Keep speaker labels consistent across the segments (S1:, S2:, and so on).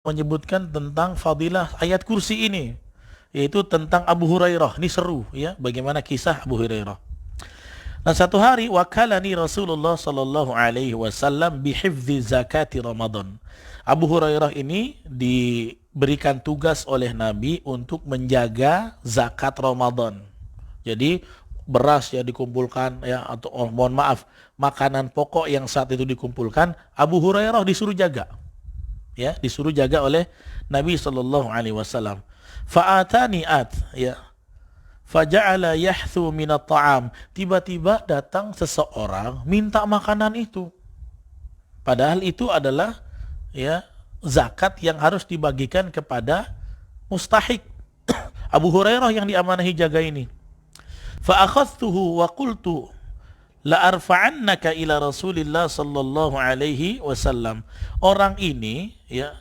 S1: menyebutkan tentang fadilah ayat kursi ini, yaitu tentang Abu Hurairah. Ini seru ya, bagaimana kisah Abu Hurairah. Nah, satu hari wakalani Rasulullah sallallahu alaihi wasallam bihifzi zakati Ramadan. Abu Hurairah ini diberikan tugas oleh Nabi untuk menjaga zakat Ramadan. Jadi beras ya dikumpulkan ya, atau mohon maaf, makanan pokok yang saat itu dikumpulkan, Abu Hurairah disuruh jaga. Ya, disuruh jaga oleh Nabi sallallahu alaihi wasallam. Fa'atani ya. Faja'ala yahthu minat ta'am. Tiba-tiba datang seseorang minta makanan itu. Padahal itu adalah ya zakat yang harus dibagikan kepada mustahik. Abu Hurairah yang diamanahi jaga ini. Fa akhadtuhu wa qultu la arfa'annaka ila Rasulillah sallallahu alaihi wasallam. Orang ini ya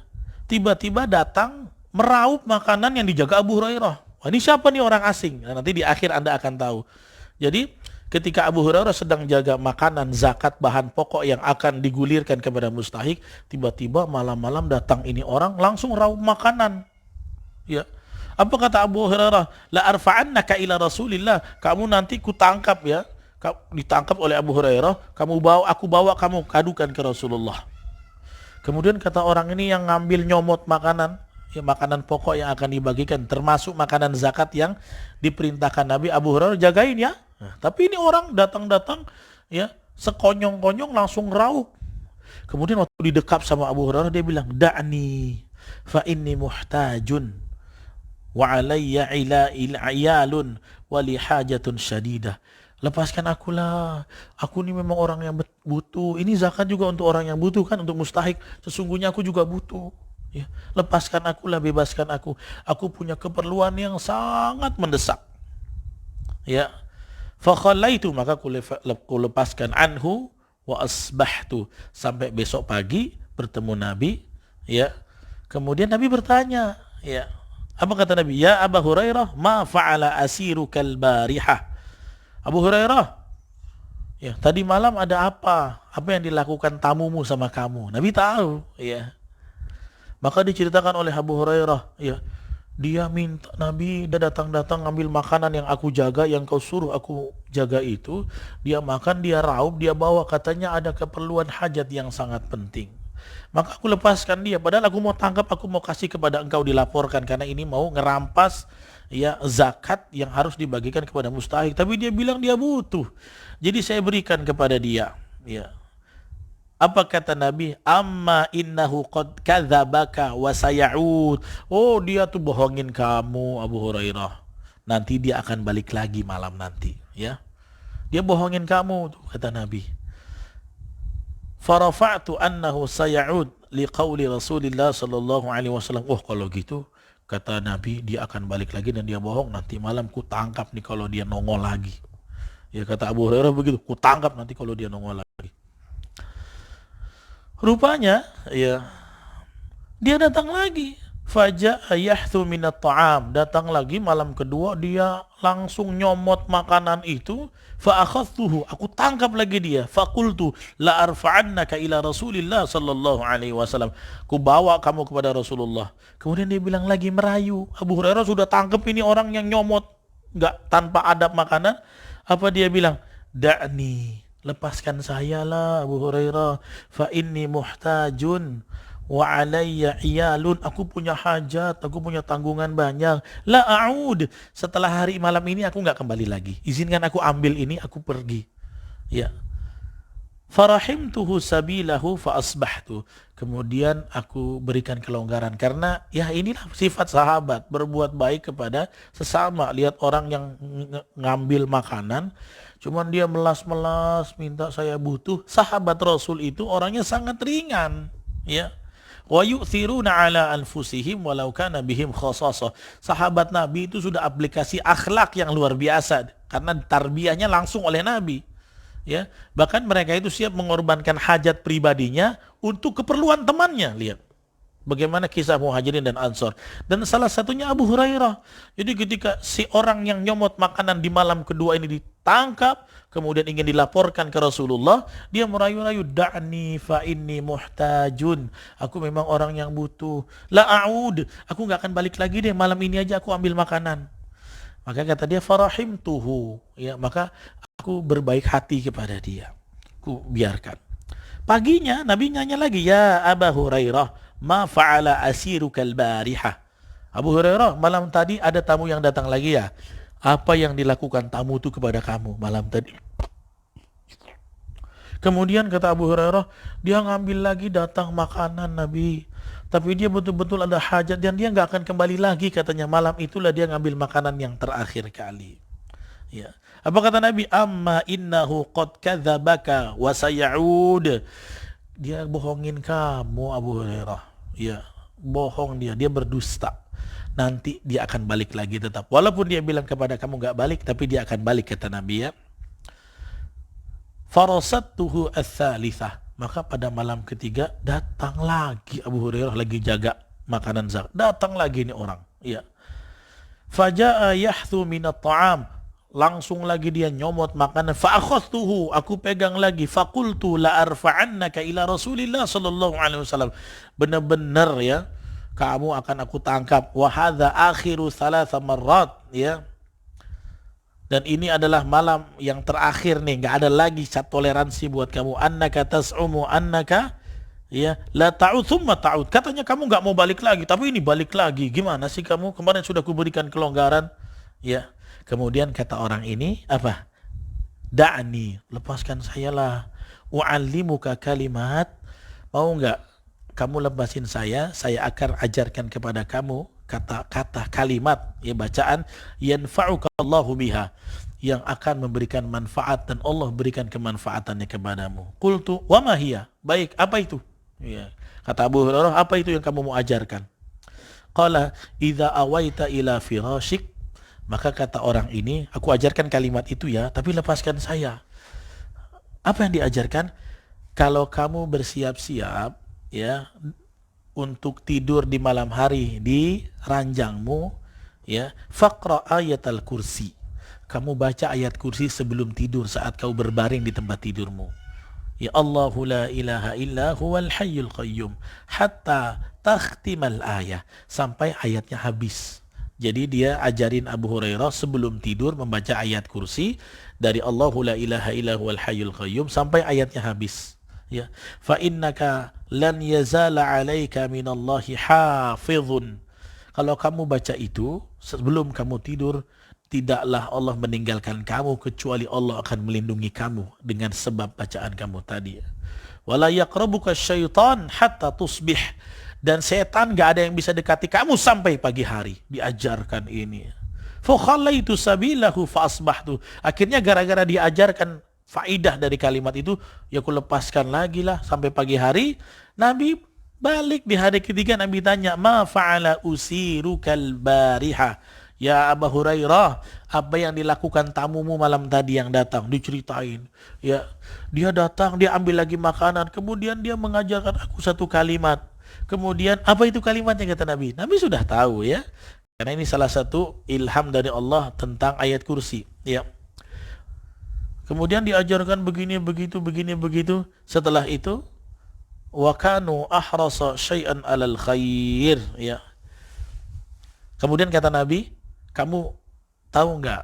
S1: tiba-tiba datang meraup makanan yang dijaga Abu Hurairah. Wah, ini siapa nih orang asing? Nah, nanti di akhir Anda akan tahu. Jadi ketika Abu Hurairah sedang jaga makanan zakat bahan pokok yang akan digulirkan kepada mustahik, tiba-tiba malam-malam datang ini orang langsung raup makanan. Ya. Apa kata Abu Hurairah? La arfa'annaka ila Rasulillah. Kamu nanti kutangkap ya. Ditangkap oleh Abu Hurairah, aku bawa kamu kadukan ke Rasulullah. Kemudian kata orang ini yang ngambil nyomot makanan, ya makanan pokok yang akan dibagikan, termasuk makanan zakat yang diperintahkan Nabi, Abu Hurairah jagain ya. Nah, tapi ini orang datang-datang ya sekonyong-konyong langsung raup. Kemudian waktu didekap sama Abu Hurairah dia bilang, "Da'ni fa inni muhtajun wa alayya iyalun wa li hajatun syadidah." Lepaskan akulah. Aku ini memang orang yang butuh. Ini zakat juga untuk orang yang butuh kan, untuk mustahik. Sesungguhnya aku juga butuh. Ya, lepaskan akulah, bebaskan aku. Aku punya keperluan yang sangat mendesak. Ya, fakhallaitu, maka ku lepaskan anhu wa asbahtu, sampai besok pagi bertemu Nabi. Ya, kemudian Nabi bertanya, ya, apa kata Nabi? Ya Abu Hurairah, ma fa'ala asirukal barihah. Abu Hurairah, ya tadi malam ada apa? Apa yang dilakukan tamumu sama kamu? Nabi tahu, ya. Maka diceritakan oleh Abu Hurairah, ya, dia minta Nabi, dia datang-datang ngambil makanan yang aku jaga, yang kau suruh aku jaga itu, dia makan, dia raup, dia bawa, katanya ada keperluan hajat yang sangat penting. Maka aku lepaskan dia, padahal aku mau tangkap, aku mau kasih kepada engkau dilaporkan, karena ini mau ngerampas ya zakat yang harus dibagikan kepada mustahik. Tapi dia bilang dia butuh, jadi saya berikan kepada dia. Ya. Apa kata Nabi? Amma innahu qad kadzabaka wa sayauд. Oh, dia tuh bohongin kamu Abu Hurairah. Nanti dia akan balik lagi malam nanti, ya. Dia bohongin kamu tuh, kata Nabi. Farafa'tu annahu sayauд liqauli Rasulillah sallallahu alaihi wasallam. Oh, kalau gitu kata Nabi, dia akan balik lagi dan dia bohong. Nanti malam ku tangkap nih kalau dia nongol lagi. Ya, kata Abu Hurairah begitu, ku tangkap nanti kalau dia nongol lagi. Rupanya, ya, dia datang lagi. Faja'a yahthu minat ta'am. Datang lagi malam kedua, dia langsung nyomot makanan itu. Fa'akhadtuhu, aku tangkap lagi dia. Faqultu la arfa'annaka ila Rasulillah sallallahu alaihi wasallam. Ku bawa kamu kepada Rasulullah. Kemudian dia bilang lagi merayu. Abu Hurairah sudah tangkap ini orang yang nyomot, enggak tanpa adab makanan. Apa dia bilang? Da'ni, lepaskan saya lah Abu Hurairah, fa inni muhtajun wa alayya iyalun, aku punya hajat, aku punya tanggungan banyak, la a'ud, setelah hari malam ini aku nggak kembali lagi, izinkan aku ambil ini, aku pergi. Ya, farahimtuhu sabilahu fa asbahtu, kemudian aku berikan kelonggaran, karena ya inilah sifat sahabat, berbuat baik kepada sesama. Lihat orang yang ngambil makanan, cuman dia melas-melas minta saya butuh. Sahabat Rasul itu orangnya sangat ringan, ya. Wa yu'thiruna ala anfusihim walau kana bihim khasasah. Sahabat Nabi itu sudah aplikasi akhlak yang luar biasa, karena tarbiyahnya langsung oleh Nabi. Ya, bahkan mereka itu siap mengorbankan hajat pribadinya untuk keperluan temannya. Lihat bagaimana kisah Muhajirin dan Ansor. Dan salah satunya Abu Hurairah. Jadi ketika si orang yang nyomot makanan di malam kedua ini tangkap, kemudian ingin dilaporkan ke Rasulullah, dia merayu-rayu, da'ni fa inni muhtajun, aku memang orang yang butuh, la a'ud, aku nggak akan balik lagi deh, malam ini aja aku ambil makanan. Maka kata dia, farahimtuhu, ya, maka aku berbaik hati kepada dia, aku biarkan. Paginya Nabi nanya lagi, ya Aba Hurairah, ma fa'ala asirukal barihah. Abu Hurairah, malam tadi ada tamu yang datang lagi ya? Apa yang dilakukan tamu itu kepada kamu malam tadi? Kemudian kata Abu Hurairah, dia ngambil lagi datang makanan Nabi. Tapi dia betul-betul ada hajat dan dia nggak akan kembali lagi, katanya. Malam itulah dia ngambil makanan yang terakhir kali. Ya. Apa kata Nabi? Amma innahu qad kadzabaka wa sayauд. Dia bohongin kamu Abu Hurairah. Ya, bohong dia berdusta. Nanti dia akan balik lagi tetap. Walaupun dia bilang kepada kamu nggak balik, tapi dia akan balik, kata Nabi, ya. Farasattuhu ats-tsalitsah. Maka pada malam ketiga datang lagi Abu Hurairah, lagi jaga makanan zakat. Datang lagi nih orang, ya. Faja'a yahthu minat ta'am. Langsung lagi dia nyomot makanan. Fa'akhadtuhu, aku pegang lagi. Faqultu la arfa'annaka ila Rasulillah sallallahu alaihi wasallam. Benar-benar, ya, kamu akan aku tangkap. Wa hadza akhiru thalatha marrat, ya. Dan ini adalah malam yang terakhir nih, nggak ada lagi toleransi buat kamu. Annaka tas'umu annaka, ya, la ta'ud thumma ta'ud. Katanya kamu nggak mau balik lagi, tapi ini balik lagi. Gimana sih kamu? Kemarin sudah kuberikan kelonggaran, ya. Kemudian kata orang ini apa? Da'ni, lepaskan saya lah. U'allimuka kalimat. Mau nggak kamu lepasin saya akan ajarkan kepada kamu kata-kata, kalimat, ya, bacaan, yanfa'uka Allahu biha, yang akan memberikan manfaat dan Allah berikan kemanfaatannya kepadamu. Qultu wa ma hiya? Baik, apa itu? Ya. Kata Abu Hurairah, apa itu yang kamu mau ajarkan? Qala idza awaita ila firashik. Maka kata orang ini, aku ajarkan kalimat itu ya, tapi lepaskan saya. Apa yang diajarkan? Kalau kamu bersiap-siap, ya, untuk tidur di malam hari di ranjangmu, ya, faqra ayatal kursi. Kamu baca ayat kursi sebelum tidur saat kau berbaring di tempat tidurmu. Ya Allahu la ilaha illa huwal hayyul qayyum hatta takhtimal ayah, sampai ayatnya habis. Jadi dia ajarin Abu Hurairah sebelum tidur membaca ayat kursi dari Allahu la ilaha illa huwal hayyul qayyum sampai ayatnya habis. Ya, fa innaka lan yazala 'alaika minallahi hafizun. Kalau kamu baca itu sebelum kamu tidur, tidaklah Allah meninggalkan kamu kecuali Allah akan melindungi kamu dengan sebab bacaan kamu tadi. Wala yaqrabuka syaitan hatta tusbih. Dan setan gak ada yang bisa dekati kamu sampai pagi hari. Diajarkan ini. Fa khallaitu sabilahu fa asbahtu. Akhirnya gara-gara diajarkan faidah dari kalimat itu, ya aku lepaskan lagi lah sampai pagi hari. Nabi balik di hari ketiga, Nabi tanya, ma fa'ala usirukal bariha? Ya Abu Hurairah, apa yang dilakukan tamumu malam tadi yang datang? Diceritain. Ya, dia datang, dia ambil lagi makanan, kemudian dia mengajarkan aku satu kalimat. Kemudian apa itu kalimatnya, kata Nabi? Nabi sudah tahu, ya. Karena ini salah satu ilham dari Allah tentang ayat kursi, ya. Kemudian diajarkan begini, begitu, begini, begitu. Setelah itu, wa kanu ahrasa syai'an 'alal khair, ya. Kemudian kata Nabi, kamu tahu nggak?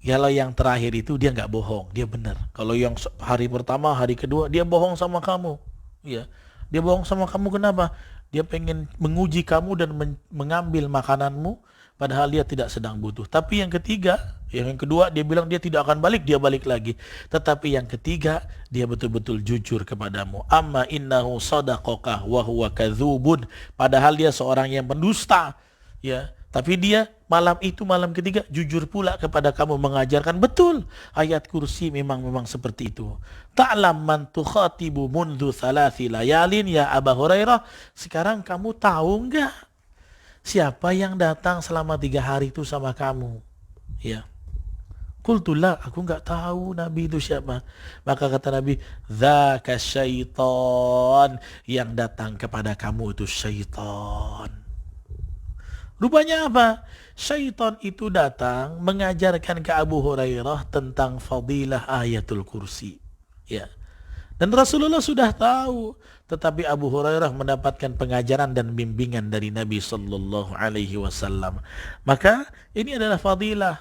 S1: Kalau yang terakhir itu dia nggak bohong, dia benar. Kalau yang hari pertama, hari kedua, dia bohong sama kamu, ya. Dia bohong sama kamu kenapa? Dia pengen menguji kamu dan mengambil makananmu, padahal dia tidak sedang butuh. Tapi yang ketiga, yang kedua, dia bilang dia tidak akan balik, dia balik lagi. Tetapi yang ketiga, dia betul-betul jujur kepadamu. Amma innahu sadaqaka wa huwa kadzubun. Padahal dia seorang yang pendusta, ya. Tapi dia malam itu, malam ketiga, jujur pula kepada kamu, mengajarkan betul. Ayat kursi memang seperti itu. Ta'lam man tukhatibu mundu thalathi layalin ya Aba Hurairah. Sekarang kamu tahu enggak siapa yang datang selama 3 hari itu sama kamu? Ya. Qultulah, aku enggak tahu Nabi itu siapa. Maka kata Nabi, dzaka syaitan, yang datang kepada kamu itu syaitan. Rupanya apa? Syaitan itu datang mengajarkan ke Abu Hurairah tentang fadilah ayatul kursi. Ya. Dan Rasulullah sudah tahu, tetapi Abu Hurairah mendapatkan pengajaran dan bimbingan dari Nabi sallallahu alaihi wasallam. Maka ini adalah fadilah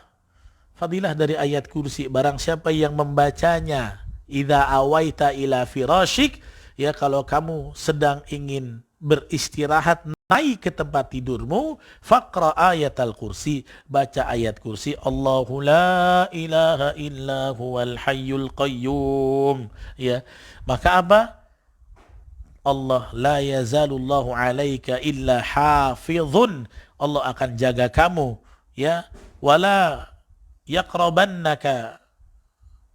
S1: dari ayat kursi. Barang siapa yang membacanya, idza awaita ila firashik, ya kalau kamu sedang ingin beristirahat naik ke tempat tidurmu, faqra ayatal kursi, baca ayat kursi, Allahu la ilaha illa huwal hayyul qayyum. Ya. Maka apa? Allah la yazalullahu alaika illa hafizun. Allah akan jaga kamu, ya. Wala yaqrabannaka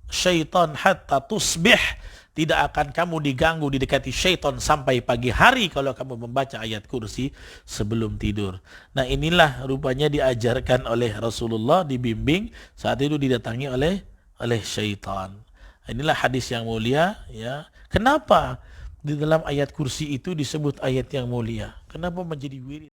S1: syaitan hatta tusbih. Tidak akan kamu diganggu, didekati syaitan sampai pagi hari kalau kamu membaca ayat kursi sebelum tidur. Nah, inilah rupanya diajarkan oleh Rasulullah, dibimbing, saat itu didatangi oleh syaitan. Inilah hadis yang mulia, ya. Kenapa di dalam ayat kursi itu disebut ayat yang mulia? Kenapa menjadi wirid?